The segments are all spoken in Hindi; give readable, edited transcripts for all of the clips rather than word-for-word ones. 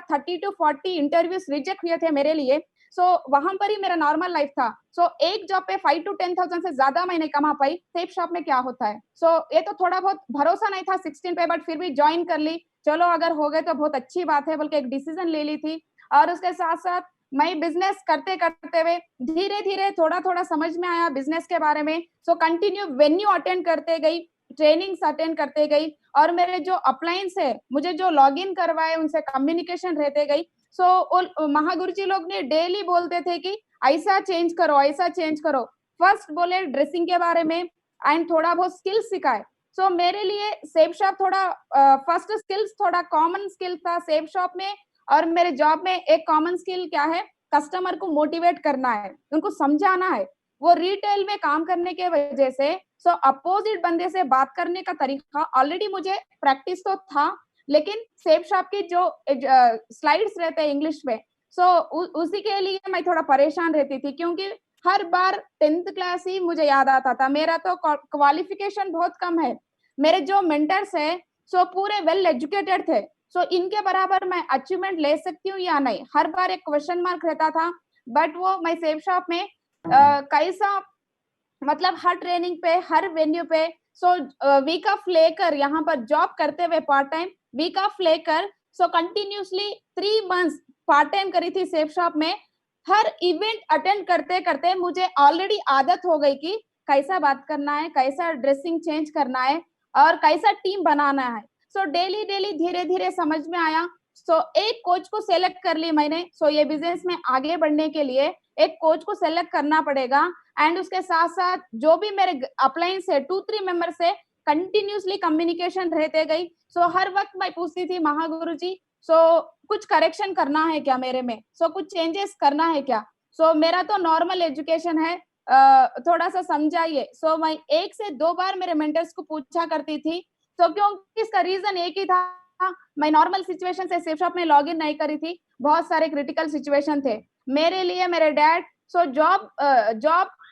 30 to 40 इंटरव्यूज रिजेक्ट हुए थे मेरे लिए। सो वहां पर ही मेरा नॉर्मल लाइफ था। सो एक जॉब पे 5 to 10,000 से ज्यादा मैं नहीं कमा पाई। सेफ शॉप में क्या होता है, सो ये तो थोड़ा बहुत भरोसा नहीं था 16 पे, बट फिर भी ज्वाइन कर ली। चलो अगर हो गए तो बहुत अच्छी बात है बोल के एक डिसीजन ले ली थी। और उसके साथ साथ मैं बिजनेस करते करते हुए धीरे धीरे थोड़ा थोड़ा समझ में आया बिजनेस के बारे में। सो कंटिन्यू वेन्यू अटेंड करते गई, ट्रेनिंग्स अटेंड करते गई, और मेरे जो अपलाइंस है मुझे जो लॉग इन करवाए उनसे कम्युनिकेशन रहते गई। सो महागुरु जी लोग ने डेली बोलते थे कि ऐसा चेंज करो, ऐसा चेंज करो। फर्स्ट बोले ड्रेसिंग के बारे में एंड थोड़ा बहुत स्किल्स सिखाए। सो मेरे लिए सेफ शॉप थोड़ा फर्स्ट स्किल्स थोड़ा कॉमन स्किल था सेफ शॉप में। और मेरे जॉब में एक कॉमन स्किल क्या है, कस्टमर को मोटिवेट करना है, उनको समझाना है। वो रिटेल में काम करने के वजह से सो अपोजिट बंदे से बात करने का तरीका ऑलरेडी मुझे प्रैक्टिस तो था, लेकिन सेफ शॉप की जो स्लाइड्स रहते हैं इंग्लिश में, सो उसी के लिए मैं थोड़ा परेशान रहती थी, क्योंकि हर बार 10th क्लास ही मुझे याद आता था। मेरा तो क्वालिफिकेशन बहुत कम है। मेरे जो मेंटर्स है सो पूरे वेल एजुकेटेड थे। सो इनके बराबर मैं अचीवमेंट ले सकती हूँ या नहीं, हर बार एक क्वेश्चन मार्क रहता था। बट वो मैं सेफ शॉप में कैसा, मतलब हर ट्रेनिंग पे, हर वेन्यू पे, सो वीक ऑफ लेकर यहाँ पर जॉब करते हुए पार्ट टाइम वीक ऑफ लेकर, सो कंटिन्यूसली 3 मंथ्स पार्ट टाइम करी थी सेफ शॉप में। हर इवेंट अटेंड करते करते मुझे ऑलरेडी आदत हो गई कि कैसा बात करना है, कैसा ड्रेसिंग चेंज करना है, और कैसा टीम बनाना है। सो डेली डेली धीरे धीरे समझ में आया। सो एक कोच को सेलेक्ट कर ली मैंने। सो ये बिजनेस में आगे बढ़ने के लिए एक कोच को सेलेक्ट करना पड़ेगा। एंड उसके साथ साथ जो भी मेरे अपलाइन से 2-3 मेंबर से कंटिन्यूसली कम्युनिकेशन रहते गई। सो हर वक्त मैं पूछती थी महागुरु जी, सो कुछ करेक्शन करना है क्या मेरे में, सो कुछ चेंजेस करना है क्या। सो मेरा तो नॉर्मल एजुकेशन है, थोड़ा सा समझाइए। सो मैं 1 से 2 बार मेरे मेंटर्स को पूछा करती थी। तो क्योंकि इसका रीजन एक ही था, मैं नॉर्मल सिचुएशन से सेफ शॉप में लॉग इन नहीं करी थी, बहुत सारे क्रिटिकल सिचुएशन थे मेरे लिए। मेरे डैड सो जॉब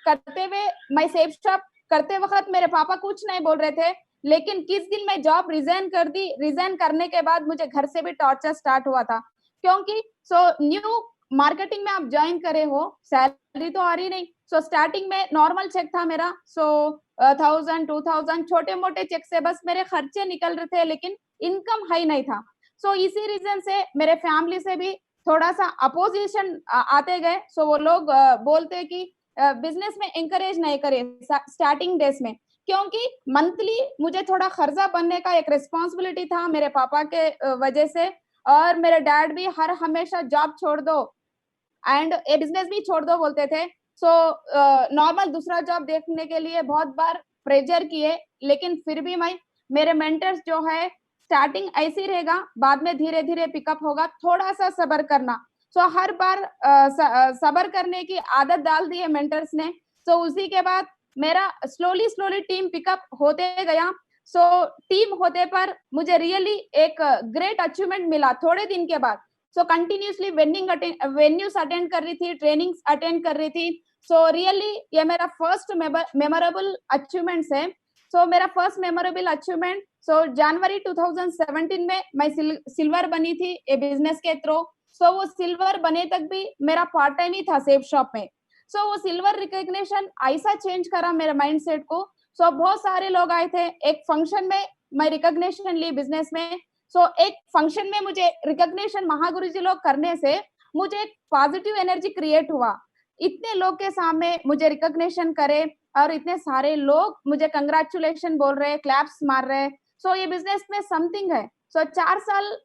करते हुए, मैं सेफ शॉप करते वक्त मेरे पापा कुछ नहीं बोल रहे थे, लेकिन किस दिन मैं जॉब रिजाइन कर दी, रिजाइन करने के बाद मुझे घर से भी टॉर्चर स्टार्ट हुआ था। क्योंकि न्यू मार्केटिंग में आप ज्वाइन करे हो, सैलरी तो आ रही नहीं। स्टार्टिंग में नॉर्मल चेक था मेरा, 1000-2000 छोटे मोटे चेक से बस मेरे खर्चे निकल रहे थे, लेकिन इनकम हाई नहीं था। इसी रीजन से मेरे फैमिली से भी थोड़ा सा अपोजिशन आते गए। वो लोग बोलते कि बिजनेस में इंकरेज नहीं करे स्टार्टिंग डेज में, क्योंकि मंथली मुझे थोड़ा खर्चा बनने का एक रिस्पॉन्सिबिलिटी था मेरे पापा के वजह से। और मेरे डैड भी हर हमेशा जॉब छोड़ दो एंड ये बिजनेस भी छोड़ दो बोलते थे। नॉर्मल दूसरा जॉब देखने के लिए बहुत बार प्रेशर किए, लेकिन फिर भी मैं, मेरे मेंटर्स जो है, स्टार्टिंग ऐसी रहेगा, बाद में धीरे धीरे पिकअप होगा, थोड़ा सा सब्र करना। हर बार सब्र करने की आदत डाल दी है मेंटर्स ने। उसी के बाद मेरा स्लोली स्लोली टीम पिकअप होते गया। टीम होते पर मुझे रियली एक ग्रेट अचीवमेंट मिला थोड़े दिन के बाद। कंटिन्यूसली वेन्यूज अटेंड कर रही थी, ट्रेनिंग्स अटेंड कर रही थी। रियली ये मेरा फर्स्ट मेमोरेबल अचीवमेंट्स है। मेरा फर्स्ट मेमोरेबल अचीवमेंट जनवरी 2017 में मैं सिल्वर बनी थी ये बिजनेस के थ्रू। वो सिल्वर बने तक भी मेरा पार्ट टाइम ही था सेफ शॉप में। वो सिल्वर रिकॉग्निशन ऐसा चेंज करा मेरे माइंड सेट को। बहुत सारे लोग आए थे, एक फंक्शन में मैं रिकॉग्निशन ली बिजनेस में। एक फंक्शन में मुझे रिकॉग्निशन महागुरु जी लोग करने से मुझे एक पॉजिटिव एनर्जी क्रिएट हुआ। इतने लोग के सामने मुझे रिकॉग्निशन करे और इतने सारे लोग मुझे कंग्रेचुलेशन बोल रहे, क्लैप्स मार रहे। ये बिजनेस में समथिंग है। 4 साल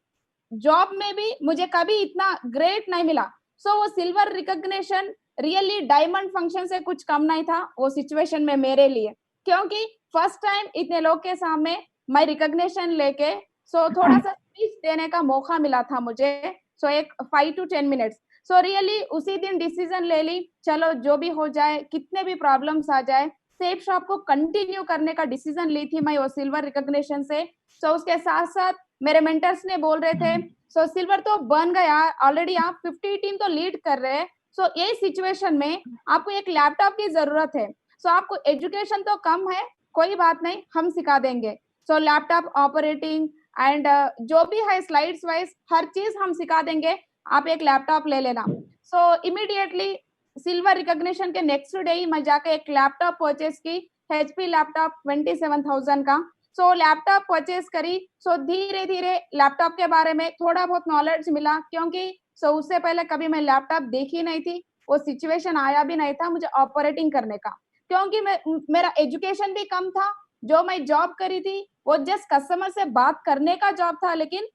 जॉब में भी मुझे कभी इतना ग्रेट नहीं मिला। वो silver recognition really diamond function से कुछ कम नहीं था वो सिचुएशन में मेरे लिए, क्योंकि फर्स्ट टाइम इतने लोग के सामने मैं रिकॉग्निशन लेके थोड़ा सा स्पीच देने का मौका मिला था मुझे। एक 5 to 10 मिनट्स। रियली उसी दिन डिसीजन ले ली, चलो जो भी हो जाए, कितने भी प्रॉब्लम्स आ जाए, सेफ शॉप को कंटिन्यू करने का डिसीजन ली थी मैं वो सिल्वर रिकॉग्निशन से। उसके साथ साथ मेरे मेंटर्स ने बोल रहे थे सिल्वर तो बन गया ऑलरेडी, आप 50 टीम तो लीड कर रहे हैं। ये सिचुएशन में आपको एक लैपटॉप की जरूरत है। आपको एजुकेशन तो कम है, कोई बात नहीं, हम सिखा देंगे। लैपटॉप ऑपरेटिंग एंड जो भी है स्लाइड्स वाइज हर चीज हम सिखा देंगे, आप एक लैपटॉप ले लेना। सो इमीडिएटली सिल्वर रिकॉग्निशन के नेक्स्ट डे ही मैं जाके एक लैपटॉप परचेज की, HP लैपटॉप 27,000 का। सो लैपटॉप परचेज करी। सो धीरे धीरे लैपटॉप के बारे में थोड़ा बहुत नॉलेज मिला, क्योंकि उससे पहले कभी मैं लैपटॉप देखी नहीं थी, वो सिचुएशन आया भी नहीं था मुझे ऑपरेटिंग करने का, क्योंकि मेरा एजुकेशन भी कम था। जो मैं जॉब करी थी वो जस्ट कस्टमर से बात करने का जॉब था, लेकिन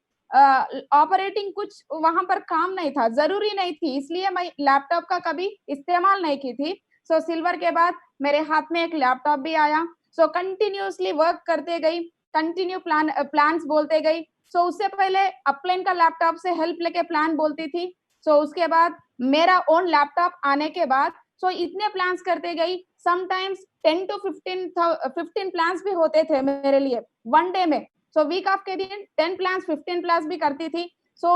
ऑपरेटिंग कुछ वहां पर काम नहीं था, जरूरी नहीं थी, इसलिए मैं लैपटॉप का कभी इस्तेमाल नहीं की थी। सो सिल्वर के बाद मेरे हाथ में एक लैपटॉप भी आया। सो कंटिन्यूअसली वर्क करते गई, कंटिन्यू प्लान्स बोलते गई। सो उससे पहले अपलाइन का लैपटॉप से हेल्प लेके प्लान बोलती थी। सो उसके बाद मेरा ओन लैपटॉप आने के बाद सो इतने प्लान्स करते गई, समटाइम्स 10 to 15 प्लान्स भी होते थे मेरे लिए वन डे में। सो वीक ऑफ के दिन 10 प्लान्स 15 प्लान्स भी करती थी। सो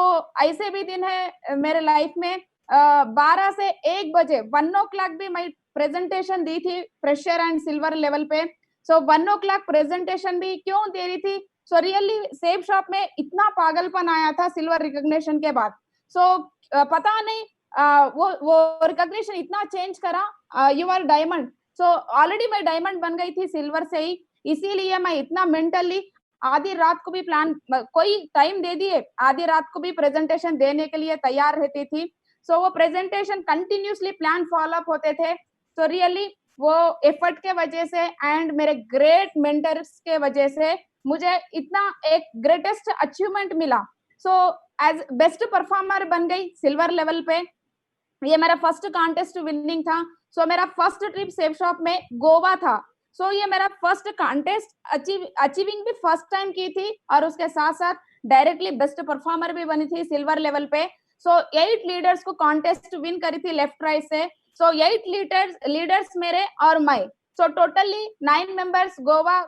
ऐसे भी दिन है मेरे लाइफ में 12 से 1 बजे 1 o'clock भी मैं प्रेजेंटेशन दी थी प्रेशर एंड सिल्वर लेवल पे। सो 1 o'clock प्रेजेंटेशन भी क्यों दे रही थी? सो रियली सेफ शॉप में इतना पागलपन आया था सिल्वर रिकॉग्निशन के बाद। सो पता नहीं वो रिकॉग्निशन इतना चेंज करा, you are diamond. So already मैं डायमंड बन गई थी सिल्वर से ही, इसीलिए मैं इतना मेंटली आधी रात को भी प्लान, कोई टाइम दे दिए, आधी रात को भी प्रेजेंटेशन देने के लिए तैयार रहती थी। सो वो presentation continuously plan follow up होते थे। सो रियली वो एफर्ट के वजह से एंड मेरे ग्रेट मेंटर्स के वजह से मुझे इतना एक ग्रेटेस्ट अचीवमेंट मिला। सो एज बेस्ट परफॉर्मर बन गई सिल्वर लेवल पे। ये मेरा फर्स्ट कॉन्टेस्ट विनिंग था। सो मेरा फर्स्ट ट्रिप सेफ शॉप में गोवा था। सो ये मेरा फर्स्ट कॉन्टेस्ट अचीविंग भी फर्स्ट टाइम की थी, और उसके साथ साथ डायरेक्टली बेस्ट परफॉर्मर भी बनी थी सिल्वर लेवल पे। सो 8 लीडर्स को कॉन्टेस्ट विन करी थी लेफ्ट राइट से। सो 8 लीडर्स मेरे और मैं, so totally 9 members Goa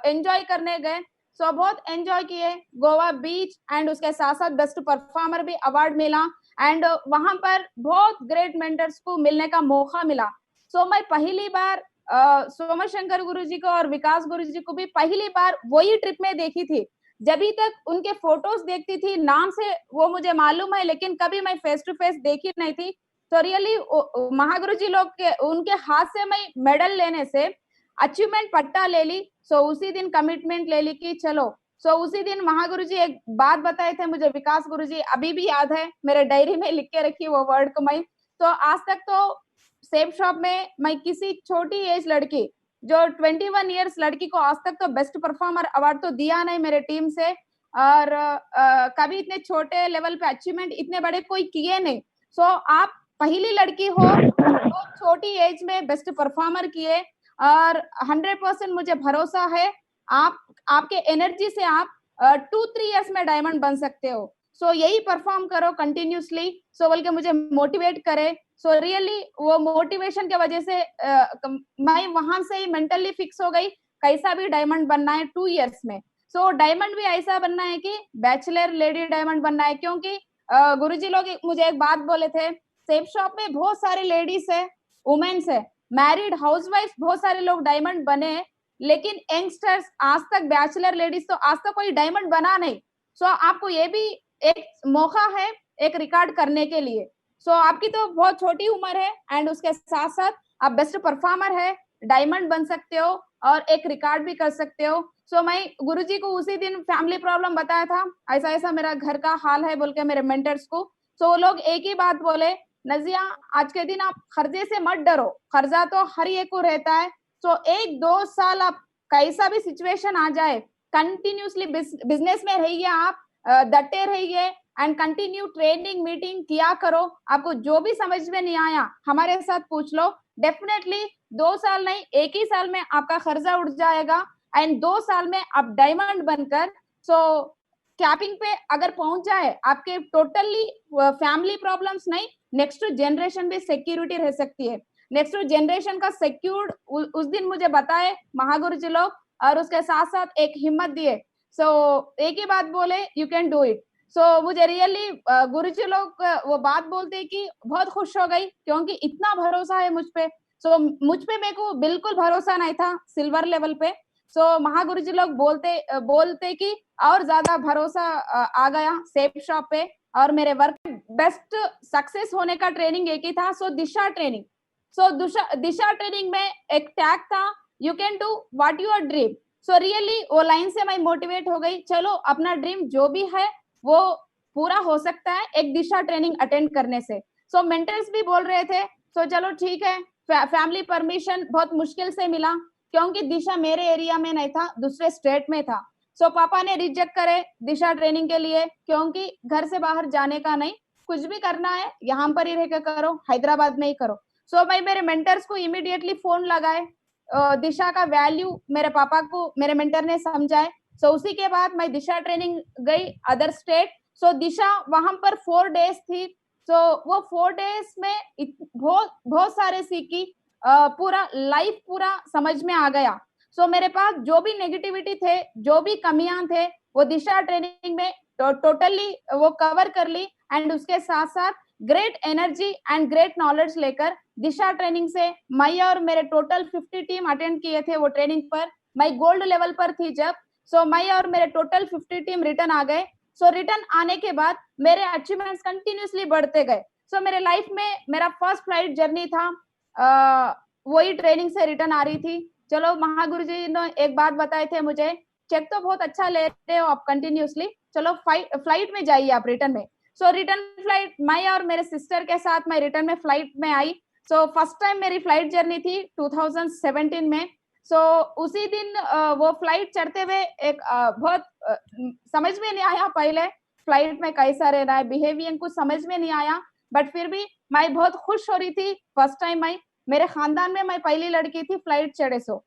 enjoy करने गए। सो बहुत एंजॉय किए गोवा बीच, एंड उसके साथ साथ बेस्ट परफॉर्मर भी अवार्ड मिला, एंड वहां पर बहुत ग्रेट मेंटर्स को मिलने का मौका मिला। सो मैं पहली बार सोमा शंकर गुरुजी को और विकास गुरुजी को भी पहली बार वही ट्रिप में देखी थी। जब तक उनके फोटोज देखती थी, नाम से वो मुझे मालूम है, लेकिन कभी मैं फेस टू फेस देखी नहीं थी। तो रियली महागुरुजी लोग के उनके हाथ से मैं मेडल लेने से अचीवमेंट पट्टा ले ली। सो उसी दिन कमिटमेंट ले ली कि चलो। सो उसी दिन महागुरुजी एक बात बताए थे मुझे, विकास गुरुजी, अभी भी याद है, मेरे डायरी में लिख के रखी वो वर्ड को मैं। तो आज तक तो सेफ शॉप में मैं किसी छोटी एज लड़की, जो 21 ईयर्स लड़की को आज तक तो बेस्ट परफॉर्मर अवार्ड तो दिया नहीं मेरे टीम से, और कभी इतने छोटे लेवल पे अचीवमेंट इतने बड़े कोई किए नहीं। सो आप पहली लड़की हो तो छोटी एज में बेस्ट परफॉर्मर किए, और 100% मुझे भरोसा है आप, आपके एनर्जी से आप 2-3 इयर्स में डायमंड बन सकते हो। सो यही परफॉर्म करो कंटिन्यूसली। सो बोल के मुझे मोटिवेट करे। सो रियली वो मोटिवेशन के वजह से मैं वहां से ही मेंटली फिक्स हो गई, कैसा भी डायमंड बनना है 2 इयर्स में। सो डायमंड भी ऐसा बनना है कि बैचलर लेडी डायमंड बनना है, क्योंकि गुरुजी लोग मुझे एक बात बोले थे, सेफ शॉप में बहुत सारे लेडीज है, वुमेन्स है, मैरिड हाउसवाइफ, बहुत सारे लोग डायमंड बने, लेकिन यंगस्टर्स आज तक, बैचलर लेडीज तो आज तक कोई डायमंड बना नहीं। सो आपको ये भी एक मौका है एक रिकॉर्ड करने के लिए। सो आपकी तो बहुत छोटी उम्र है, एंड उसके साथ साथ आप बेस्ट परफॉर्मर है, डायमंड बन सकते हो और एक रिकॉर्ड भी कर सकते हो। सो मैं गुरुजी को उसी दिन फैमिली प्रॉब्लम बताया था, ऐसा ऐसा मेरा घर का हाल है बोल के मेरे मेंटर्स को। सो वो लोग एक ही बात बोले, नजिया आज के दिन आप खर्चे से मत डरो, खर्चा तो हर एक को रहता है। सो 1-2 साल आप कैसा भी सिचुएशन आ जाए, कंटिन्यूसली बिजनेस में रहिए, आप डटे रहिए, एंड कंटिन्यू ट्रेनिंग मीटिंग किया करो। आपको जो भी समझ में नहीं आया हमारे साथ पूछ लो, डेफिनेटली 2 साल नहीं 1 ही साल में आपका खर्चा उठ जाएगा, एंड 2 साल में आप डायमंड बनकर सो कैपिंग पे अगर पहुंच जाए, आपके टोटली फैमिली प्रॉब्लम्स नहीं, नेक्स्ट जनरेशन भी सिक्योरिटी रह सकती है। नेक्स्ट जनरेशन का सिक्योर्ड उस दिन मुझे बताए महागुरु जी लोग, और उसके साथ साथ एक हिम्मत दिए। सो एक ही बात बोले, यू कैन डू इट। सो मुझे रियली गुरुजी लोग वो बात बोलते कि बहुत खुश हो गई, क्योंकि इतना भरोसा है मुझ पे। सो मुझ पे मेरे को बिल्कुल भरोसा नहीं था सिल्वर लेवल पे। सो महागुरु जी लोग बोलते कि और ज्यादा भरोसा आ गया सेफ शॉप पे, और मेरे वर्क बेस्ट सक्सेस होने का ट्रेनिंग एक ही था, सो दिशा ट्रेनिंग। सो दिशा ट्रेनिंग में एक टैग था, you can do what your dream. So really वो लाइन से मैं मोटिवेट हो गई, चलो अपना ड्रीम जो भी है वो पूरा हो सकता है एक दिशा ट्रेनिंग अटेंड करने से। सो मेंटर्स भी बोल रहे थे, सो चलो ठीक है, फैमिली परमिशन बहुत मुश्किल से मिला, क्योंकि दिशा मेरे एरिया में नहीं था, दूसरे स्टेट में था। सो पापा ने रिजेक्ट करे दिशा ट्रेनिंग के लिए, क्योंकि घर से बाहर जाने का नहीं, कुछ भी करना है यहाँ पर ही रहकर करो, हैदराबाद में ही करो। सो मैं मेरे मेंटर्स को इमीडिएटली फोन लगाए, दिशा का वैल्यू मेरे पापा को मेरे मेंटर ने समझाए। सो उसी के बाद मैं दिशा ट्रेनिंग गई अदर स्टेट। सो दिशा वहां पर 4 डेज थी। सो वो 4 डेज में बहुत बहुत सारे सीखी, पूरा लाइफ पूरा समझ में आ गया। सो मेरे पास जो भी नेगेटिविटी थे, जो भी कमियां थे, वो दिशा ट्रेनिंग में टोटली वो कवर कर ली। एंड उसके साथ साथ great energy and great knowledge लेकर दिशा ट्रेनिंग से मैं और मेरे टोटल 50 टीम अटेंड किए थे वो ट्रेनिंग पर। मैं गोल्ड लेवल पर थी जब। सो मैं और मेरे टोटल 50 टीम रिटर्न आ गए। सो रिटर्न आने के बाद मेरे अचीवमेंट्स कंटिन्यूसली बढ़ते गए। सो मेरे लाइफ में मेरा फर्स्ट फ्लाइट जर्नी था, वही ट्रेनिंग से रिटर्न आ रही थी। चलो महागुरु जी ने एक बात बताए थे मुझे, चेक तो बहुत अच्छा ले रहे हो आप कंटिन्यूसली, चलो फ्लाइट में जाइए आप रिटर्न में। सो रिटर्न फ्लाइट मैं और मेरे सिस्टर के साथ मैं रिटर्न में फ्लाइट में आई। सो फर्स्ट टाइम मेरी फ्लाइट जर्नी थी 2017 में। सो उसी दिन वो फ्लाइट चढ़ते हुए एक बहुत समझ में नहीं आया, पहले फ्लाइट में कैसा रहना है, बिहेवियर कुछ समझ में नहीं आया, बट फिर भी मैं बहुत खुश हो रही थी। फर्स्ट टाइम मैं, मेरे खानदान में मैं पहली लड़की थी फ्लाइट चढ़े। सो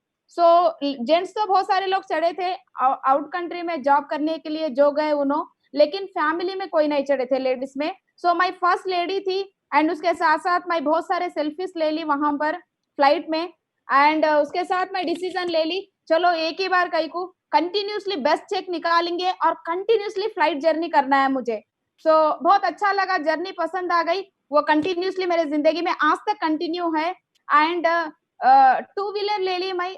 जेंट्स तो बहुत सारे लोग चढ़े थे आउट कंट्री में जॉब करने के लिए जो गए उन्होंने, लेकिन फैमिली में कोई नहीं चढ़े थे लेडीज में। सो मैं फर्स्ट लेडी थी। एंड उसके साथ साथ मैं बहुत सारे सेल्फीज ले ली वहां पर फ्लाइट में। एंड उसके साथ मैं डिसीजन ले ली, चलो एक ही बार कहीं को कंटिन्यूसली बेस्ट चेक निकालेंगे और कंटिन्यूसली फ्लाइट जर्नी करना है मुझे। सो बहुत अच्छा लगा, जर्नी पसंद आ गई, वो कंटिन्यूसली मेरे जिंदगी में आज तक कंटिन्यू है। एंड 2 व्हीलर ले ली मैं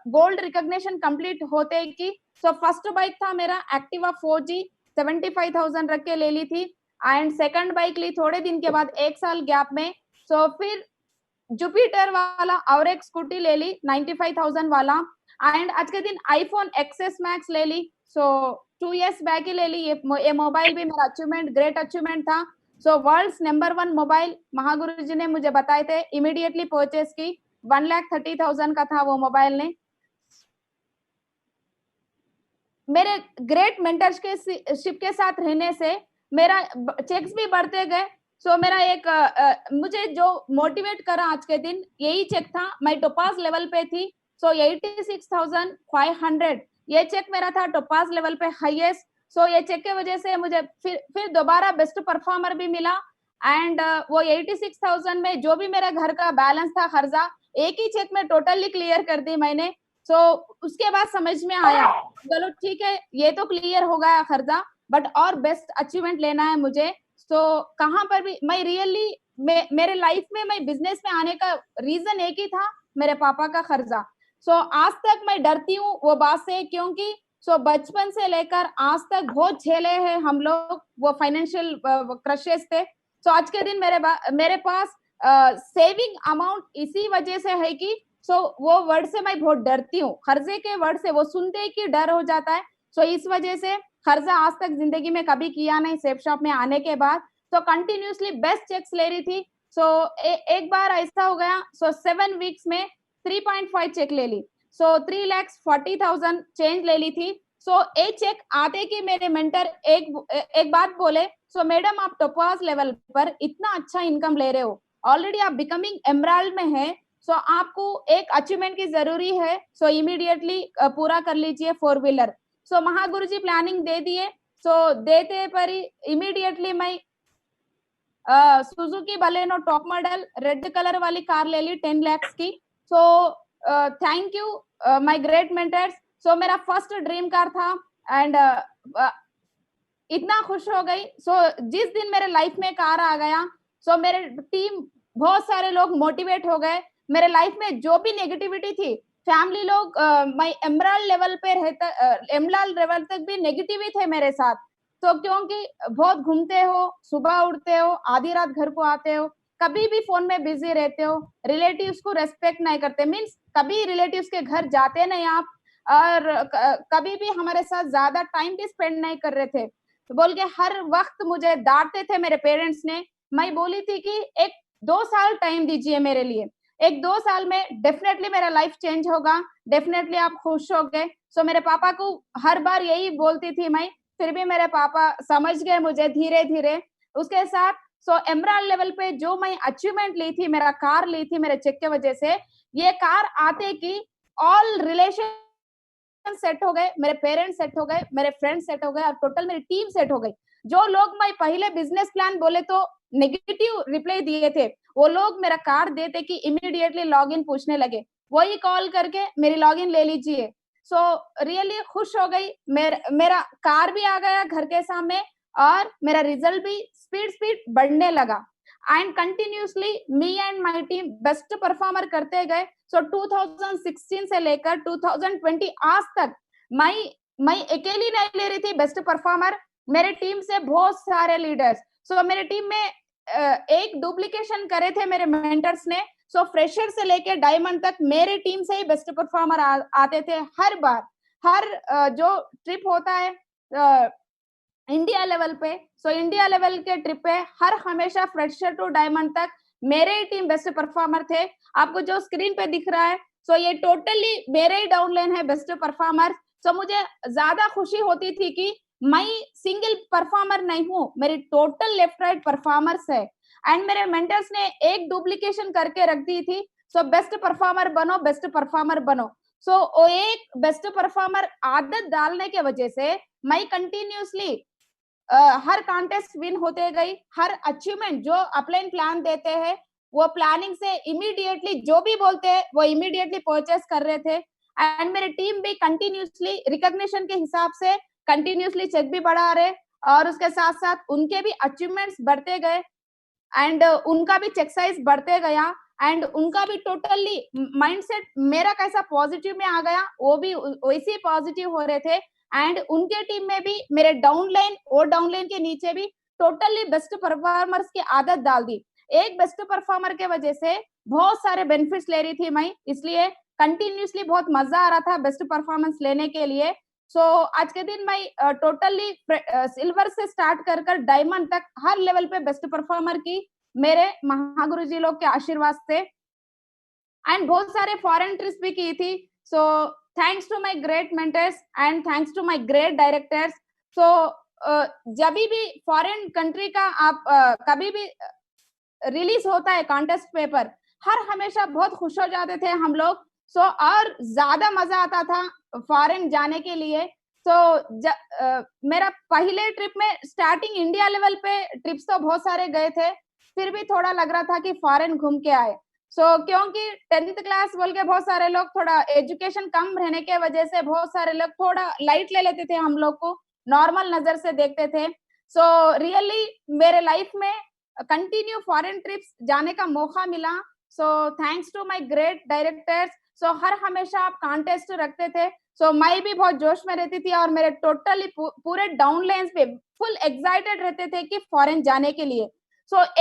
गोल्ड रिकॉग्निशन कंप्लीट होते की। सो फर्स्ट बाइक था मेरा एक्टिवा 4G, 75,000 रख के ले ली थी। एंड सेकंड बाइक ली थोड़े दिन के बाद, 1 साल गैप में। सो फिर जुपिटर वाला और एक स्कूटी ले ली 95,000 वाला। एंड आज के दिन आईफोन एक्सेस मैक्स ले ली। सो 2 इयर्स बैक ही ले ली। ये मोबाइल भी मेरा अचीवमेंट, ग्रेट अचीवमेंट था। सो वर्ल्ड्स नंबर 1 मोबाइल महागुरु जी ने मुझे बताए थे, इमीडिएटली परचेस की, 1,30,000 का था वो मोबाइल ने। मेरे ग्रेट मेंटरशिप के साथ रहने से मेरा चेक्स भी बढ़ते गए। सो मेरा एक मुझे जो मोटिवेट करा आज के दिन यही चेक था, मैं टोपाज लेवल पे थी। सो 86,500 ये चेक मेरा था टोपाज लेवल पे हाईएस्ट। सो ये चेक के वजह से मुझे फिर दोबारा बेस्ट परफॉर्मर भी मिला। एंड वो 86,000 में जो भी मेरा घर का बैलेंस था खर्चा, एक ही चेक में टोटली क्लियर कर दी मैंने। सो उसके बाद समझ में आया, चलो ठीक है ये तो क्लियर हो गया खर्चा, बट और बेस्ट अचीवमेंट लेना है मुझे। सो कहाँ पर भी मैं रियली मेरे लाइफ में मैं बिजनेस में आने का रीजन एक ही था, मेरे पापा का खर्चा। सो आज तक मैं डरती हूँ वो बात से, क्योंकि बचपन से लेकर आज तक बहुत झेले हैं हम लोग वो फाइनेंशियल क्रशेस पे। सो आज के दिन मेरे पास सेविंग अमाउंट इसी वजह से है कि वो वर्ड से मैं बहुत डरती हूँ, खर्चे के वर्ड से वो सुनते ही कि डर हो जाता है। सो इस वजह से खर्चा आज तक जिंदगी में कभी किया नहीं। सेफ शॉप में आने के बाद तो कंटिन्यूसली बेस्ट चेक्स ले रही थी। एक बार ऐसा हो गया, 7 वीक्स में 3.5 चेक ले ली। 3,40,000 चेंज ले ली थी। एक चेक आते कि मेरे मेंटर एक बात बोले, मैडम आप टोपाज लेवल पर इतना अच्छा इनकम ले रहे हो, ऑलरेडी आप बिकमिंग एमराल्ड में है, आपको एक अचीवमेंट की जरूरी है, इमीडिएटली पूरा कर लीजिए 4 व्हीलर। महागुरु जी प्लानिंग दे दिए। देते पर ही इमीडिएटली मैं Suzuki Baleno top model red colour वाली कार ले ली 10 लाख की। Thank you my great mentors. मेरा फर्स्ट ड्रीम कार था। एंड इतना खुश हो गई। जिस दिन मेरे लाइफ में कार आ गया, मेरे टीम बहुत सारे लोग मोटिवेट हो गए। मेरे लाइफ में जो भी नेगेटिविटी थी फैमिली लोग मैं एमराल्ड लेवल पे रहता, एमराल्ड लेवल तक भी नेगेटिव ही थे मेरे साथ। तो क्योंकि बहुत घूमते हो, सुबह उठते हो, आधी रात घर को आते हो, कभी भी फोन में बिजी रहते हो, रिलेटिव्स को रेस्पेक्ट नहीं करते, मीन्स कभी रिलेटिव्स के घर जाते नहीं आप, और कभी भी हमारे साथ ज्यादा टाइम भी स्पेंड नहीं कर रहे थे, तो बोल के हर वक्त मुझे डांटते थे मेरे पेरेंट्स ने। मैं बोली थी कि एक 2 साल टाइम दीजिए मेरे लिए, एक 2 साल में डेफिनेटली मेरा लाइफ चेंज होगा, डेफिनेटली आप खुश हो गए। सो मेरे पापा को हर बार यही बोलती थी मैं, फिर भी मेरे पापा समझ गए मुझे धीरे धीरे। उसके साथ सो एमराल्ड लेवल पे जो मैं अचीवमेंट ली थी, मेरा कार ली थी मेरे चेक के वजह से, ये कार आते की ऑल रिलेशन सेट हो गए, मेरे पेरेंट्स सेट हो गए, मेरे फ्रेंड्स सेट हो गए, और टोटल मेरी टीम सेट हो गई। जो लोग मैं पहले बिजनेस प्लान बोले तो नेगेटिव रिप्लाई दिए थे, वो लोग मेरा कार्ड देते कि इमीडिएटली लॉगिन पूछने लगे, वही कॉल करके मेरी लॉगिन ले लीजिए। सो रियली खुश हो गई, मेरा कार भी आ गया घर के सामने, और मेरा रिजल्ट भी स्पीड स्पीड बढ़ने लगा, and continuously me and my team best performer करते गए। सो 2016 से लेकर 2020 आज तक मैं अकेली नहीं ले रही थी बेस्ट परफॉर्मर, मेरे टीम से बहुत सारे लीडर्स। सो मेरे टीम में एक डुप्लीकेशन करे थे मेरे मेंटर्स ने। सो फ्रेशर से लेके डायमंड तक मेरे टीम से ही बेस्ट परफॉर्मर आते थे हर बार। हर जो ट्रिप होता है इंडिया लेवल पे, सो इंडिया लेवल के ट्रिप पे हर हमेशा फ्रेशर टू डायमंड तक मेरे ही टीम बेस्ट परफॉर्मर थे। आपको जो स्क्रीन पे दिख रहा है, सो ये टोटली मेरे ही डाउनलाइन है बेस्ट परफॉर्मर। सो मुझे ज्यादा खुशी होती थी कि मैं सिंगल परफॉर्मर नहीं हूँ, मेरी टोटल लेफ्ट राइट परफॉर्मर्स है, एंड मेरे मेंटर्स ने एक डुप्लीकेशन करके रख दी थी। सो बेस्ट परफॉर्मर बनो, बेस्ट परफॉर्मर बनो। सो एक बेस्ट परफॉर्मर आदत डालने के वजह से मैं कंटिन्यूसली हर कॉन्टेस्ट विन होते गई, हर अचीवमेंट जो अपलाइन प्लान देते हैं वो प्लानिंग से इमीडिएटली जो भी बोलते हैं वो इमीडिएटली परचेस कर रहे थे, एंड मेरे टीम भी कंटिन्यूसली रिकॉग्निशन के हिसाब से कंटिन्यूसली चेक भी बढ़ा रहे, और उसके साथ साथ उनके भी अचीवमेंट्स बढ़ते गए, एंड उनका भी चेक साइज बढ़ते गया, एंड उनका भी टोटली माइंडसेट मेरा कैसा पॉजिटिव में आ गया, वो भी वैसे पॉजिटिव हो रहे थे, एंड उनके टीम में भी मेरे डाउनलाइन और डाउनलाइन के नीचे भी टोटली बेस्ट परफॉर्मर्स की आदत डाल दी। एक बेस्ट परफॉर्मर के वजह से बहुत सारे बेनिफिट्स ले रही थी मैं, इसलिए कंटिन्यूसली बहुत मजा आ रहा था बेस्ट परफॉर्मेंस लेने के लिए। सो आज के दिन मैं टोटली सिल्वर से स्टार्ट कर कर डायमंड तक हर लेवल पे बेस्ट परफॉर्मर की मेरे महागुरु जी लोग के आशीर्वाद से, एंड बहुत सारे फॉरेन ट्रिप्स भी की थी। So thanks to my great mentors and thanks to my great directors. So जब भी फॉरेन कंट्री का आप कभी भी रिलीज होता है कॉन्टेस्ट पेपर, हर हमेशा बहुत खुश हो जाते थे हम लोग। सो और ज्यादा मजा आता था फॉरेन जाने के लिए। सो मेरा पहले ट्रिप में स्टार्टिंग इंडिया लेवल पे ट्रिप्स तो बहुत सारे गए थे, फिर भी थोड़ा लग रहा था कि फॉरेन घूम के आए। क्योंकि 10th क्लास बोल के बहुत सारे लोग थोड़ा एजुकेशन कम रहने के वजह से बहुत सारे लोग थोड़ा लाइट ले लेते थे, हम लोग को नॉर्मल नजर से देखते थे। रियली मेरे लाइफ में कंटिन्यू फॉरेन ट्रिप्स जाने का मौका मिला। Thanks to my great directors. हर हमेशा आप कॉन्टेस्ट रखते थे, मैं भी बहुत जोश में रहती थी, और मेरे टोटली पूरे डाउनलाइंस पे फुल एक्साइटेड रहते थे कि फॉरेन जाने के लिए।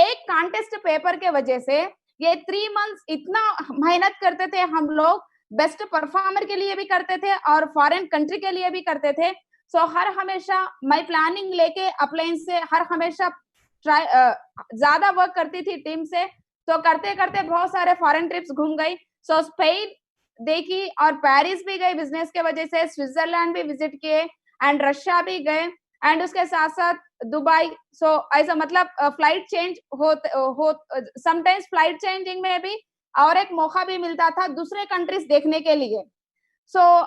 एक कॉन्टेस्ट पेपर के वजह से ये 3 मंथ्स इतना मेहनत करते थे हम लोग, बेस्ट परफॉर्मर के लिए भी करते थे और फॉरेन कंट्री के लिए भी करते थे। हर हमेशा मैं प्लानिंग लेके अपलाइन से हर हमेशा ट्राई ज्यादा वर्क करती थी टीम से। करते करते बहुत सारे फॉरेन ट्रिप्स घूम गई। स्पेन देखी और पेरिस भी गई बिजनेस के वजह से, स्विट्जरलैंड भी विजिट किए, एंड रशिया भी गए, एंड उसके साथ साथ दुबई। ऐसा मतलब फ्लाइट चेंज हो समटाइम्स फ्लाइट चेंजिंग में भी और एक मौका भी मिलता था दूसरे कंट्रीज देखने के लिए।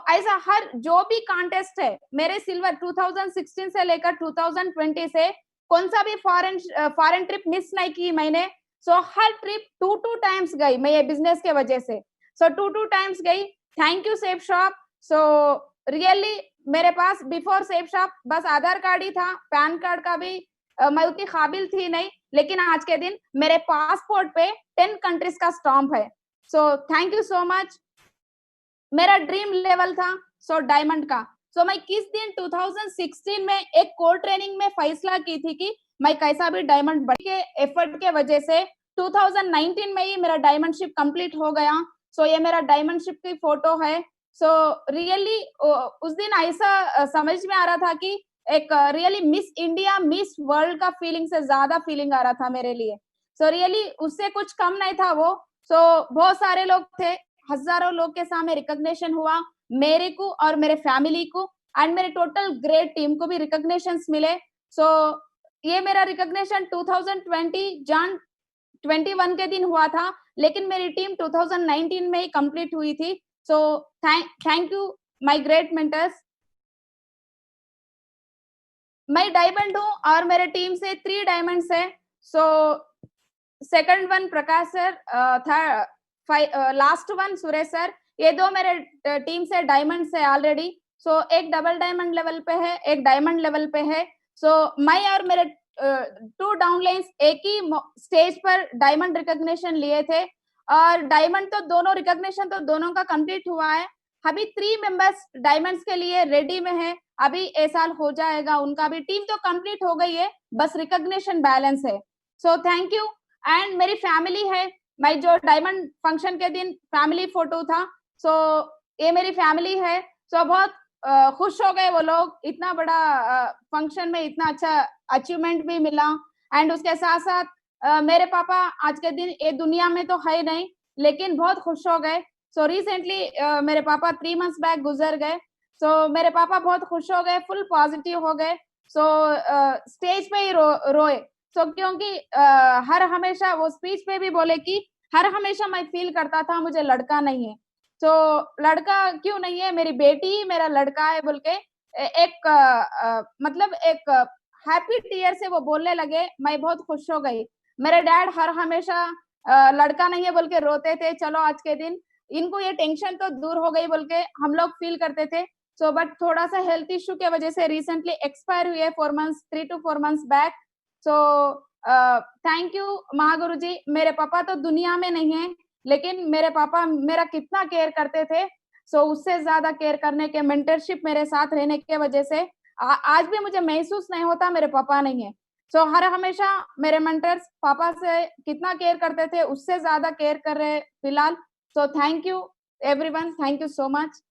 ऐसा हर जो भी कॉन्टेस्ट है मेरे सिल्वर 2016 से लेकर 2020 से कौन सा भी फॉरेन ट्रिप मिस नहीं की मैंने। हर ट्रिप 2 टाइम्स गई मैं ये बिजनेस के वजह से। 2 टाइम्स गई। Thank you safe shop. Really मेरे पास बिफोर सेफ शॉप बस आधार कार्ड ही था, पैन कार्ड का भी मैं उतनी काबिल थी नहीं, लेकिन आज के दिन मेरे पासपोर्ट पे 10 कंट्रीज का स्टैम्प है। Thank you so much. मेरा ड्रीम लेवल था सो डायमंड का। सो मैं किस दिन 2016 में एक कोर ट्रेनिंग में फैसला की थी कि मैं कैसा भी डायमंड बन के एफर्ट के वजह से 2019 में ही मेरा डायमंडशिप कंप्लीट हो गया। सो ये मेरा डायमंडशिप की फोटो है। सो रियली उस दिन ऐसा समझ में आ रहा था कि एक really miss India miss world का फीलिंग से ज्यादा फीलिंग आ रहा था मेरे लिए। सो रियली उससे कुछ कम नहीं था वो। सो बहुत सारे लोग थे, हजारों लोग के सामने रिकॉग्निशन हुआ मेरे को और मेरे फैमिली को, एंड मेरे टोटल ग्रेट टीम को भी रिकॉग्निशंस मिले। सो ये मेरा रिकॉग्निशन 2020 जन 21 के दिन हुआ था, लेकिन मेरी टीम 2019 में ही कंप्लीट हुई थी। So thank you my great mentors. मैं डायमंड हूँ और मेरे टीम से 3 डायमंड्स है। So second one Prakash sir, last one Suresh sir. ये 2 मेरे टीम से डायमंड्स है ऑलरेडी। सो एक डबल डायमंड लेवल पे है, एक डायमंड लेवल पे है। सो मैं और मेरे 2 डाउनलाइंस एक ही स्टेज पर डायमंड रिकॉग्निशन लिए थे, और डायमंड तो दोनों रिकॉग्निशन तो दोनों का कंप्लीट हुआ है। अभी 3 मेंबर्स डायमंड्स के लिए रेडी में है, अभी ए साल हो जाएगा उनका भी। टीम तो कंप्लीट हो गई है, बस रिकॉग्निशन बैलेंस है। सो थैंक यू। एंड मेरी फैमिली है, मैं जो डायमंड फंक्शन के दिन फैमिली फोटो था, सो ये मेरी फैमिली है। सो बहुत खुश हो गए वो लोग, इतना बड़ा फंक्शन में इतना अच्छा अचीवमेंट भी मिला। एंड उसके साथ साथ मेरे पापा आज के दिन ये दुनिया में तो है नहीं, लेकिन बहुत खुश हो गए। सो रिसेंटली मेरे पापा 3 मंथ्स बैक गुजर गए। सो मेरे पापा बहुत खुश हो गए, फुल पॉजिटिव हो गए। सो स्टेज पे ही रोए। सो क्योंकि हर हमेशा वो स्पीच पे भी बोले कि हर हमेशा मैं फील करता था मुझे लड़का नहीं है। तो लड़का क्यों नहीं है, मेरी बेटी ही मेरा लड़का है बोल के एक मतलब एक हैप्पी टीयर से वो बोलने लगे। मैं बहुत खुश हो गई। मेरे डैड हर हमेशा लड़का नहीं है बोल के रोते थे। चलो आज के दिन इनको ये टेंशन तो दूर हो गई बोल के हम लोग फील करते थे। सो बट थोड़ा सा हेल्थ इश्यू के वजह से रिसेंटली एक्सपायर हुए 4 months 3 to 4 months back. So thank you Mahaguru ji. मेरे पापा तो दुनिया में नहीं है, लेकिन मेरे पापा मेरा कितना केयर करते थे। सो उससे ज्यादा केयर करने के मेंटरशिप मेरे साथ रहने के वजह से आज भी मुझे महसूस नहीं होता मेरे पापा नहीं है। सो हर हमेशा मेरे मेंटर्स पापा से कितना केयर करते थे उससे ज्यादा केयर कर रहे फिलहाल। सो thank you everyone, thank you so much.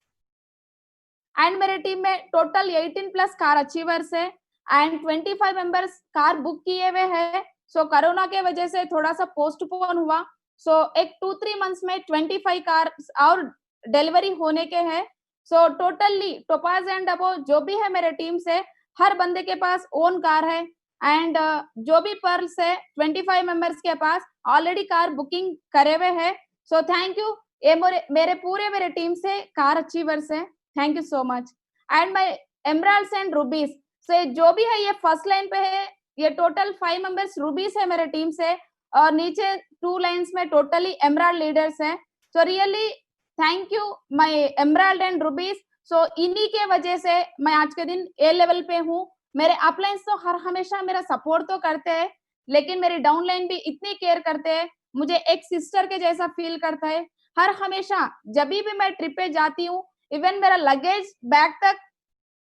And मेरे टीम में टोटल 18 प्लस कार अचीवर्स है, एंड 25 मेंबर्स कार बुक किए हुए हैं। सो कोरोना के वजह से थोड़ा सा पोस्टपोन हुआ। सो एक 2-3 मंथ्स में 25 कार और डिलीवरी होने के हैं। So totally topaz and above जो भी है मेरे टीम से, हर बंदे के पास ओन कार है। एंड जो भी पर्ल्स है 25 मेंबर्स के पास ऑलरेडी कार बुकिंग करे हुए हैं। सो थैंक यू। ये मेरे टीम से कार अचीवर्स है। Thank you so much. And my emeralds and रूबीज से जो भी है ये फर्स्ट लाइन पे है, ये टोटल 5 मेंबर्स रूबीज है मेरे टीम से, और नीचे 2 लाइंस में टोटली एमराल्ड लीडर्स हैं। So really thank you my emerald and rubies. So इन्हीं के वजह से मैं आज के दिन ए लेवल पे हूँ। मेरे अपलाइंस तो हर हमेशा मेरा सपोर्ट तो करते हैं, लेकिन मेरी डाउनलाइन भी इतनी केयर करते हैं, मुझे एक सिस्टर के जैसा फील करता है। हर हमेशा जब भी मैं ट्रिप पे जाती हूँ, इवन मेरा लगेज बैग तक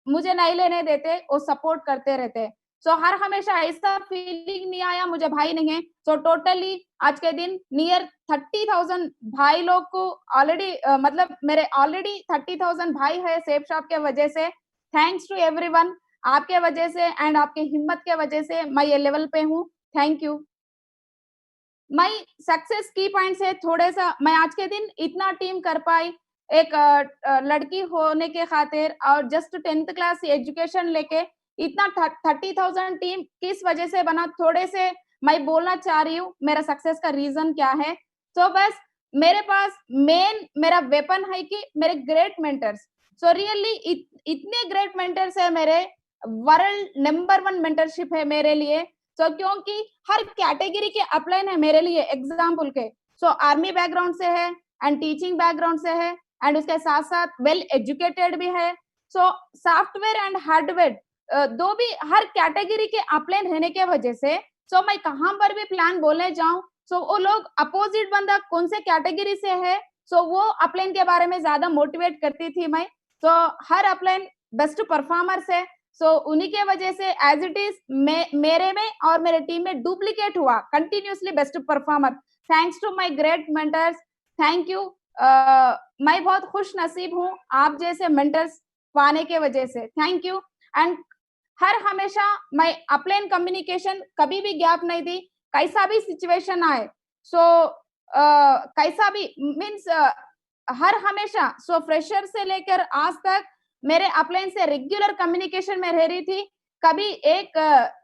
मुझे नहीं लेने देते, वो सपोर्ट करते रहते हैं। सो हर हमेशा ऐसा फीलिंग नहीं आया मुझे भाई नहीं है। सो टोटली आज के दिन नियर 30,000 भाई लोग को ऑलरेडी मतलब मेरे ऑलरेडी 30,000 भाई है सेफ शॉप के वजह से। थैंक्स टू एवरीवन, आपके वजह से एंड आपकी हिम्मत के वजह से मैं ये लेवल पे हूँ। Thank you. माय सक्सेस की पॉइंट्स है थोड़े सा, मैं आज के दिन इतना टीम कर पाई एक लड़की होने के खातिर, और जस्ट 10th क्लास एजुकेशन लेके इतना 30,000 टीम किस वजह से बना, थोड़े से मैं बोलना चाह रही हूँ मेरा सक्सेस का रीजन क्या है। तो बस मेरे पास मेन मेरा वेपन है कि मेरे ग्रेट मेंटर्स। सो रियली इतने ग्रेट मेंटर्स है मेरे, वर्ल्ड नंबर 1 मेंटरशिप है मेरे लिए। सो क्योंकि हर कैटेगरी के अपलाइन है मेरे लिए एग्जाम्पल के। सो आर्मी बैकग्राउंड से है एंड टीचिंग बैकग्राउंड से है, एंड उसके साथ साथ वेल एजुकेटेड भी है। सो सॉफ्टवेयर एंड हार्डवेयर दो भी हर कैटेगरी के अपलाइन रहने के वजह से, सो मैं कहां पर भी प्लान बोलने जाऊं, सो वो लोग अपोजिट बंदा कौन से कैटेगरी से है, सो वो अपलाइन के बारे में ज्यादा मोटिवेट करती थी मैं। तो हर अपलाइन बेस्ट परफॉर्मर्स है, सो उन्हीं के वजह से एज इट इज मेरे में और मेरे टीम में डुप्लीकेट हुआ continuously best performer. Thanks to my great mentors, thank you. मैं बहुत खुश नसीब हूँ आप जैसे मेंटर्स पाने के वजह से, थैंक यू। एंड हर हमेशा मैं अपलाइन कम्युनिकेशन कभी भी गैप नहीं दी, कैसा भी सिचुएशन आए। सो कैसा भी मीन्स हर हमेशा फ्रेशर से लेकर आज तक मेरे अपलाइन से रेगुलर कम्युनिकेशन में रह रही थी। कभी एक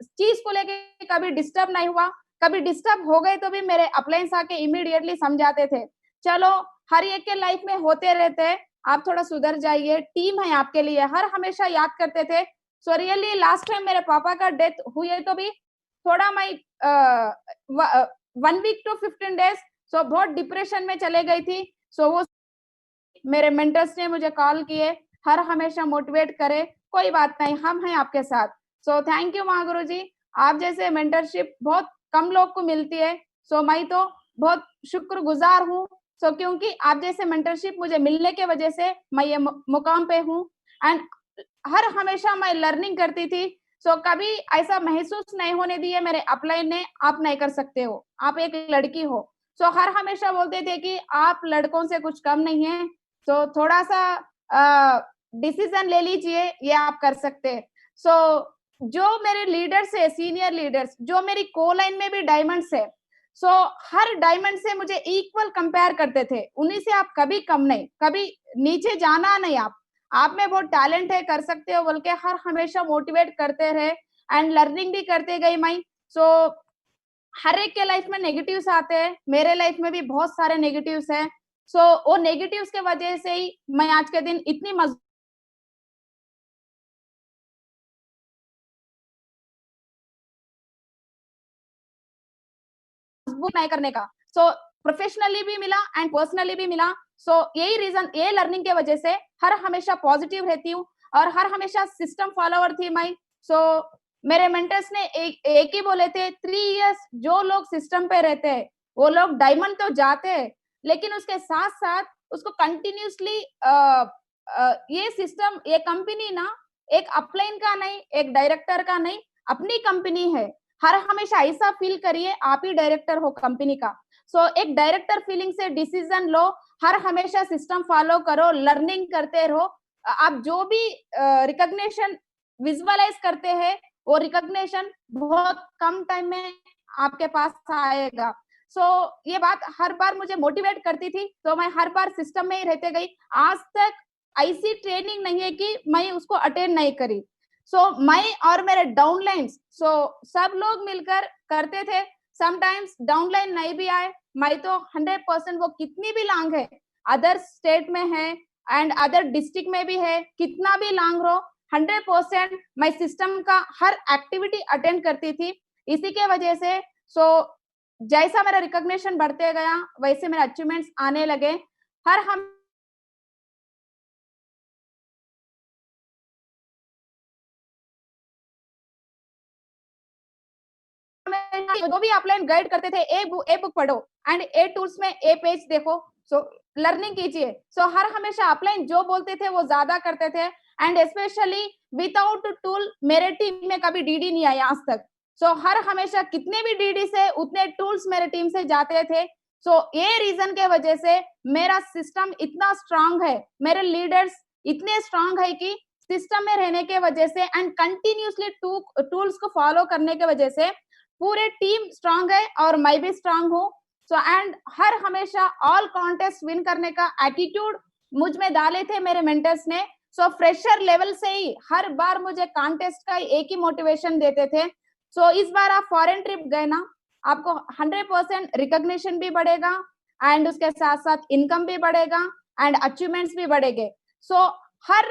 चीज को लेके कभी डिस्टर्ब नहीं हुआ, कभी डिस्टर्ब हो गए तो भी मेरे अपलाइंस आके इमीडिएटली समझाते थे। चलो हर एक के लाइफ में होते रहते हैं, आप थोड़ा सुधर जाइए, टीम है आपके लिए, हर हमेशा याद करते थे। सो रियली लास्ट टाइम मेरे पापा का डेथ हुई तो भी थोड़ा मैं 1 वीक टू 15 डेज बहुत डिप्रेशन में चले गई थी। सो वो मेरे मेंटर्स ने मुझे कॉल किए, हर हमेशा मोटिवेट करे, कोई बात नहीं हम हैं आपके साथ। सो थैंक यू महागुरु जी, आप जैसे मेंटरशिप बहुत कम लोग को मिलती है। सो मैं तो बहुत शुक्रगुजार हूँ। सो क्योंकि आप जैसे मेंटरशिप मुझे मिलने के वजह से मैं ये मुकाम पे हूँ। एंड हर हमेशा मैं लर्निंग करती थी। सो कभी ऐसा महसूस नहीं होने दिए मेरे अपलाइन ने आप नहीं कर सकते हो, आप एक लड़की हो। सो हर हमेशा बोलते थे कि आप लड़कों से कुछ कम नहीं है, तो थोड़ा सा डिसीजन ले लीजिए, ये आप कर सकते हैं। सो जो मेरे लीडर्स है, सीनियर लीडर्स जो मेरी को लाइन में भी डायमंड्स है, सो हर डायमंड से मुझे इक्वल कंपेयर करते थे, उन्हीं से आप कभी कम नहीं, कभी नीचे जाना नहीं, आप में बहुत टैलेंट है, कर सकते हो बोल के हर हमेशा मोटिवेट करते रहे। एंड लर्निंग भी करते गई मैं। सो हर एक के लाइफ में नेगेटिव्स आते हैं, मेरे लाइफ में भी बहुत सारे नेगेटिव्स हैं। सो वो नेगेटिव्स के वजह से ही मैं आज के दिन इतनी मजबूत नहीं करने का। सो प्रोफेशनली भी मिला एंड पर्सनली भी मिला। सो यही रीजन, ये लर्निंग के वजह से हर हमेशा पॉजिटिव रहती हूँ और हर हमेशा सिस्टम फॉलोवर थी मैं। सो मेरे मेंटर्स ने एक ही बोले थे, 3 इयर्स जो लोग सिस्टम पे रहते हैं वो लोग डायमंड तो जाते हैं, लेकिन उसके साथ साथ उसको कंटिन्यूसली ये सिस्टम, ये कंपनी ना एक अपलाइन का नहीं, एक डायरेक्टर का नहीं, अपनी कंपनी है। हर हमेशा ऐसा फील करिए आप ही डायरेक्टर हो कंपनी का। सो एक डायरेक्टर फीलिंग से डिसीजन लो, हर हमेशा सिस्टम फॉलो करो, लर्निंग करते रहो। आप जो भी रिकॉग्निशन विजुअलाइज करते हैं वो रिकॉग्निशन बहुत कम टाइम में आपके पास आएगा। सो ये बात हर बार मुझे मोटिवेट करती थी, तो मैं हर बार सिस्टम में ही रहते गई। आज तक ऐसी ट्रेनिंग नहीं है कि मैं उसको अटेंड नहीं करी। सो मैं और मेरे डाउनलाइंस सब लोग मिलकर करते थे। समटाइम्स डाउनलाइन नहीं भी आए, मैं तो 100% वो कितनी भी लॉन्ग है, अदर स्टेट में है एंड अदर डिस्ट्रिक्ट में भी है, कितना भी लॉन्ग रहो, 100% मैं सिस्टम का हर एक्टिविटी अटेंड करती थी। इसी के वजह से जैसा मेरा रिकॉग्निशन बढ़ते गया वैसे मेरे अचीवमेंट्स आने लगे। हर हम जो भी अपलाइन गाइड करते थे, ए बुक पढ़ो एंड ए टूल्स में ए पेज देखो, लर्निंग कीजिए। हर हमेशा अपलाइन जो बोलते थे वो ज्यादा करते थे। एंड स्पेशली विदाउट टूल मेरे टीम में कभी डीडी नहीं आया आज तक। हर हमेशा कितने भी डीडी से उतने टूल्स मेरे टीम से जाते थे। ये रीजन के वजह से मेरा सिस्टम इतना स्ट्रांग है, मेरे लीडर्स इतने स्ट्रांग है कि सिस्टम में रहने के वजह से एंड कंटिन्यूसली टूल्स को फॉलो करने के वजह से पूरे टीम स्ट्रांग है और मैं भी स्ट्रांग हूँ। एंड हर हमेशा ऑल कॉन्टेस्ट विन करने का एटीट्यूड मुझ में डाले थे मेरे मेंटर्स ने। फ्रेशर लेवल से ही हर बार मुझे कॉन्टेस्ट का एक ही मोटिवेशन देते थे। इस बार आप फॉरेन ट्रिप गए ना, आपको 100% रिकॉग्निशन भी बढ़ेगा एंड उसके साथ साथ इनकम भी बढ़ेगा एंड अचीवमेंट्स भी बढ़ेंगे। हर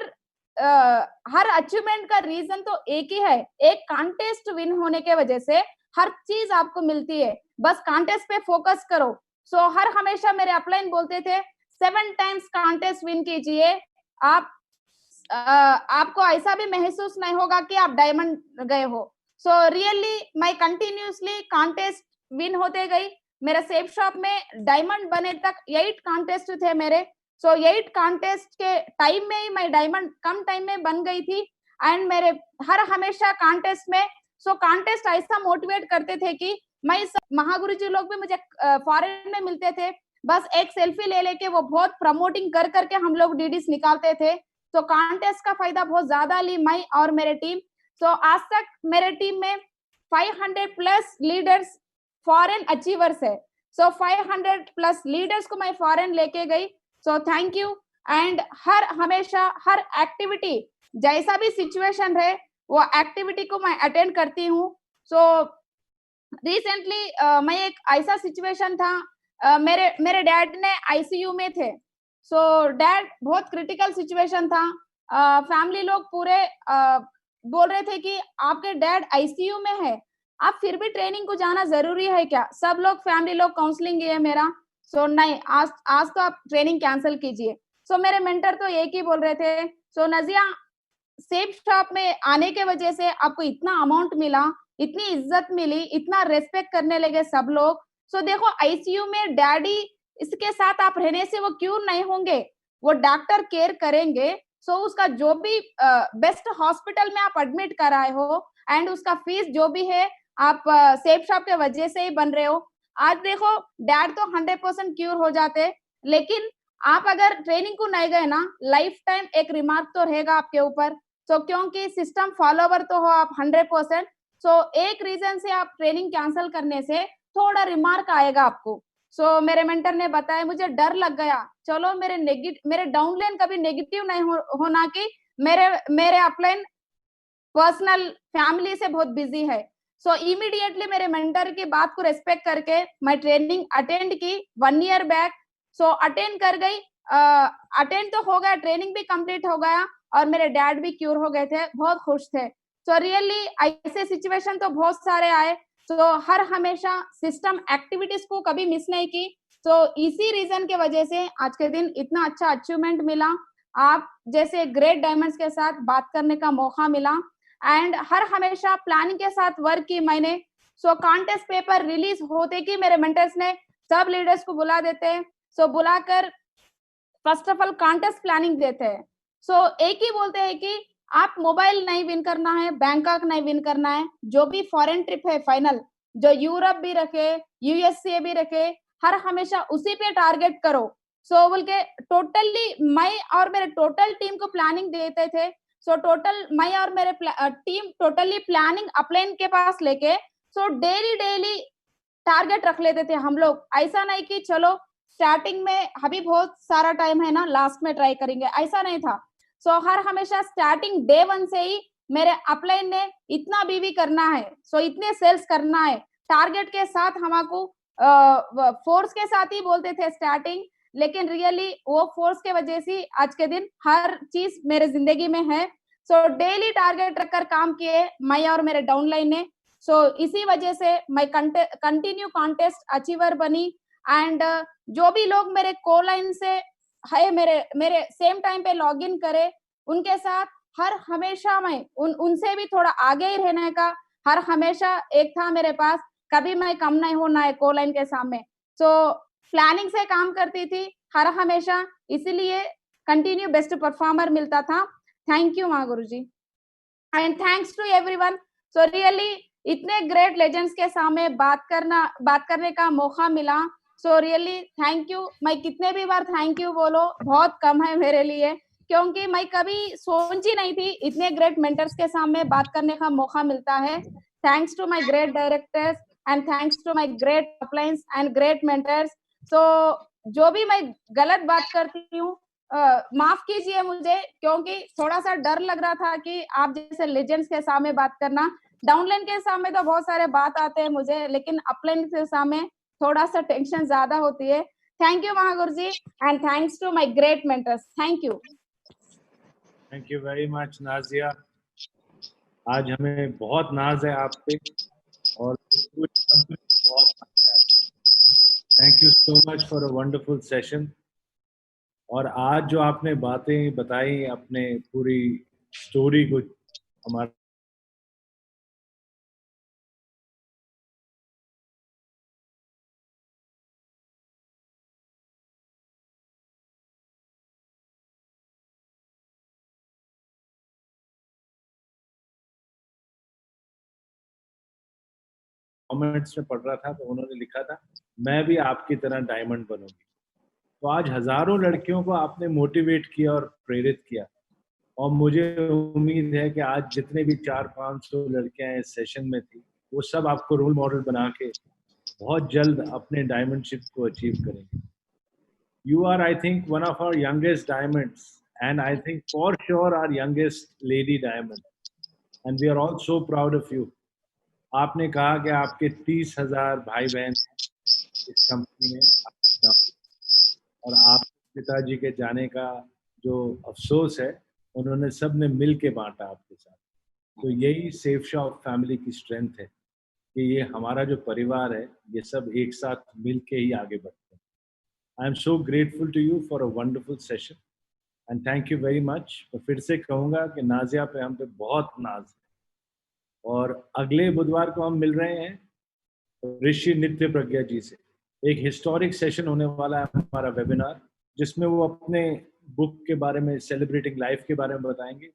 हर अचीवमेंट का रीजन तो एक ही है, एक कॉन्टेस्ट विन होने के वजह से हर चीज आपको मिलती है, बस कॉन्टेस्ट पे फोकस करो। हर हमेशा मेरे अपलाइन बोलते थे 7 टाइम्स कॉन्टेस्ट विन कीजिए, आप आपको ऐसा भी महसूस नहीं होगा कि आप डायमंड गए हो। रियली मैं कंटिन्यूसली कॉन्टेस्ट विन होते गई मेरे सेफ शॉप में डायमंड बने तक 8 कॉन्टेस्ट थे मेरे। सो 8 कॉन्टेस्ट के टाइम में ही मैं डायमंड कम टाइम में बन गई थी। एंड मेरे हर हमेशा कॉन्टेस्ट में, सो कॉन्टेस्ट ऐसा मोटिवेट करते थे कि मैं महागुरु जी लोग भी मुझे फॉरेन में मिलते थे, बस एक सेल्फी ले लेके वो बहुत प्रमोटिंग कर करके हम लोग डीडीज निकालते थे। तो कॉन्टेस्ट का फायदा बहुत ज्यादा ली मैं और मेरे टीम। सो आज तक मेरे टीम में 500 प्लस लीडर्स फॉरेन अचीवर्स है। सो 500 प्लस लीडर्स को मैं फॉरेन लेके गई। सो थैंक यू। एंड हर हमेशा हर एक्टिविटी जैसा भी सिचुएशन रहे वो एक्टिविटी को मैं अटेंड करती हूँ। सो रिसेंटली मैं एक ऐसा सिचुएशन था, मेरे मेरे डैड ने आईसीयू में थे। सो डैड बहुत क्रिटिकल सिचुएशन था। फैमिली लोग पूरे बोल रहे थे कि आपके डैड आईसीयू में है, आप फिर भी ट्रेनिंग को जाना जरूरी है क्या? सब लोग फैमिली लोग काउंसलिंग किए मेरा। सो नहीं, आज आज तो आप ट्रेनिंग कैंसिल कीजिए। सो मेरे मेंटर तो एक ही बोल रहे थे, सो नजिया सेफ शॉप में आने के वजह से आपको इतना अमाउंट मिला, इतनी इज्जत मिली, इतना रेस्पेक्ट करने लगे सब लोग। सो देखो आईसीयू में डैडी इसके साथ आप रहने से वो क्यों नहीं होंगे, वो डॉक्टर केयर करेंगे। सो उसका जो भी बेस्ट हॉस्पिटल में आप एडमिट कराए हो एंड उसका फीस जो भी है आप सेफ शॉप के वजह से ही बन रहे हो। आज देखो डैड तो 100% क्यूर हो जाते, लेकिन आप अगर ट्रेनिंग को नहीं गए ना, लाइफ टाइम एक रिमार्क तो रहेगा आपके ऊपर। सो क्योंकि सिस्टम फॉलोवर तो हो आप 100%। सो एक रीजन से आप ट्रेनिंग कैंसिल करने से थोड़ा रिमार्क आएगा आपको। सो मेरे मेंटर ने बताया, मुझे डर लग गया, चलो मेरे डाउनलाइन कभी नेगेटिव नहीं होना कि मेरे मेरे अपलाइन पर्सनल फैमिली से बहुत बिजी है। सो इमीडिएटली मेरे मेंटर की बात को रेस्पेक्ट करके मैं ट्रेनिंग अटेंड की 1 ईयर बैक। सो अटेंड कर गई, अटेंड तो हो गया, ट्रेनिंग भी कंप्लीट हो गया और मेरे डैड भी क्यूर हो गए थे, बहुत खुश थे। सो रियली ऐसे सिचुएशन तो बहुत सारे आए। तो हर हमेशा सिस्टम एक्टिविटीज को कभी मिस नहीं की। तो इसी रीजन के वजह से आज के दिन इतना अच्छा अचीवमेंट मिला, आप जैसे ग्रेट डायमंड्स के साथ बात करने का मौका मिला एंड हर हमेशा प्लानिंग के साथ वर्क की मैंने। सो कॉन्टेस्ट पेपर रिलीज होते कि मेरे मेंटर्स ने सब लीडर्स को बुला देते। सो बुलाकर first of all contest planning देते हैं। सो एक ही बोलते हैं कि आप मोबाइल नहीं विन करना है, बैंकॉक नहीं विन करना है, जो भी फॉरेन ट्रिप है फाइनल, जो यूरोप भी रखे, यूएसए भी रखे, हर हमेशा उसी पे टारगेट करो। सो बोल के टोटली मैं और मेरे टोटल टीम को प्लानिंग देते थे। सो टोटल मैं और मेरे टीम टोटली प्लानिंग अपलाइन के पास लेके सो डेली डेली टारगेट रख लेते थे हम लोग। ऐसा नहीं कि चलो स्टार्टिंग में अभी बहुत सारा टाइम है ना, लास्ट में ट्राई करेंगे, ऐसा नहीं था। सो हर हमेशा स्टार्टिंग डे 1 से ही मेरे अपलाइन ने इतना बीवी करना है, सो इतने सेल्स करना है, टारगेट के साथ हमको फोर्स के साथ ही बोलते थे स्टार्टिंग, लेकिन रियली वो फोर्स के वजह से आज के दिन हर चीज मेरे जिंदगी में है। सो डेली टारगेट रखकर काम किए मैं और मेरे डाउनलाइन ने। सो इसी वजह से मैं कंटिन्यू कॉन्टेस्ट अचीवर बनी एंड जो भी लोग मेरे को लाइन से है, मेरे सेम टाइम पे लॉग इन करे, उनके साथ हर हमेशा मैं उनसे भी थोड़ा आगे ही रहने का हर हमेशा एक था मेरे पास, कभी मैं कम नहीं होना है को लाइन के सामने। सो प्लानिंग से काम करती थी हर हमेशा, इसीलिए कंटिन्यू बेस्ट परफॉर्मर मिलता था। थैंक यू माँ guru ji and thanks to everyone. So really इतने ग्रेट लेजेंड्स के सामने बात करने का मौका मिला। So really thank you. मैं कितने भी बार थैंक यू बोलो बहुत कम है मेरे लिए, क्योंकि मैं कभी सोची नहीं थी इतने ग्रेट मेंटर्स के सामने बात करने का मौका मिलता है। Thanks to my great directors and thanks to my great appliance and great mentors. So जो भी मैं गलत बात करती हूँ माफ कीजिए मुझे, क्योंकि थोड़ा सा डर लग रहा था कि आप जैसे लेजेंड्स के सामने बात करना। डाउनलाइन के सामने तो बहुत सारे बात आते हैं मुझे, लेकिन अपलाइन के सामने थोड़ा सा टेंशन ज्यादा होती है। Thank you Mahaguru ji and thanks to my great mentors. Thank you. Thank you very much Nazia, आज हमें बहुत नाज है आप पे और पूरी कंपनी बहुत नाज है। Thank you so much for a wonderful session. और आज जो आपने बातें बताई अपने पूरी स्टोरी को हमारे कमेंट्स में पढ़ रहा था तो उन्होंने लिखा था, मैं भी आपकी तरह डायमंड बनूंगी। तो आज हजारों लड़कियों को आपने मोटिवेट किया और प्रेरित किया, और मुझे उम्मीद है कि आज जितने भी 400-500 लड़कियां इस सेशन में थी, वो सब आपको रोल मॉडल बना के बहुत जल्द अपने डायमंडशिप को अचीव करेंगे। You are, I think, one of our youngest diamonds, and I think for sure our youngest lady diamond. And we are all so proud of you. आपने कहा कि आपके 30,000 भाई बहन इस कंपनी में, और आप पिताजी के जाने का जो अफसोस है, उन्होंने सब ने मिल के बांटा आपके साथ। तो यही सेफ शॉप फैमिली की स्ट्रेंथ है कि ये हमारा जो परिवार है, ये सब एक साथ मिल के ही आगे बढ़ते हैं। I am so grateful to you for a wonderful session and thank you very much. मैं फिर से कहूँगा कि नाजिया पे हम पे बहुत नाज है, और अगले बुधवार को हम मिल रहे हैं ऋषि नित्य प्रज्ञा जी से। एक हिस्टोरिक सेशन होने वाला है हमारा वेबिनार, जिसमें वो अपने बुक के बारे में, सेलिब्रेटिंग लाइफ के बारे में बताएंगे।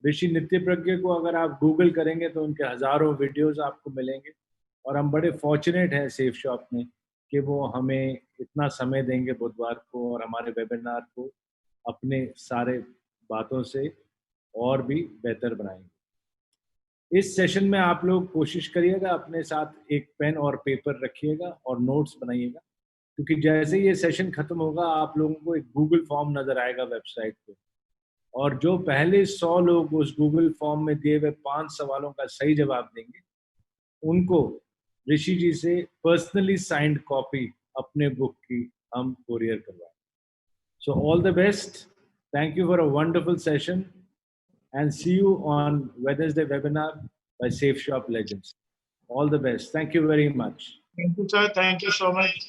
ऋषि नित्य प्रज्ञा को अगर आप गूगल करेंगे तो उनके हजारों वीडियोस आपको मिलेंगे, और हम बड़े फॉर्चुनेट हैं सेफ शॉप में कि वो हमें इतना समय देंगे बुधवार को, और हमारे वेबिनार को अपने सारे बातों से और भी बेहतर बनाएंगे। इस सेशन में आप लोग कोशिश करिएगा अपने साथ एक पेन और पेपर रखिएगा और नोट्स बनाइएगा, क्योंकि जैसे ये सेशन खत्म होगा आप लोगों को एक गूगल फॉर्म नजर आएगा वेबसाइट पे, और जो पहले 100 लोग उस गूगल फॉर्म में दिए हुए 5 सवालों का सही जवाब देंगे, उनको ऋषि जी से पर्सनली साइंड कॉपी अपने बुक की हम कोरियर करवाएं। So all the best, thank you for a wonderful session, and see you on Wednesday webinar by Safe Shop Legends. All the best. Thank you very much. Thank you, sir. Thank you so much.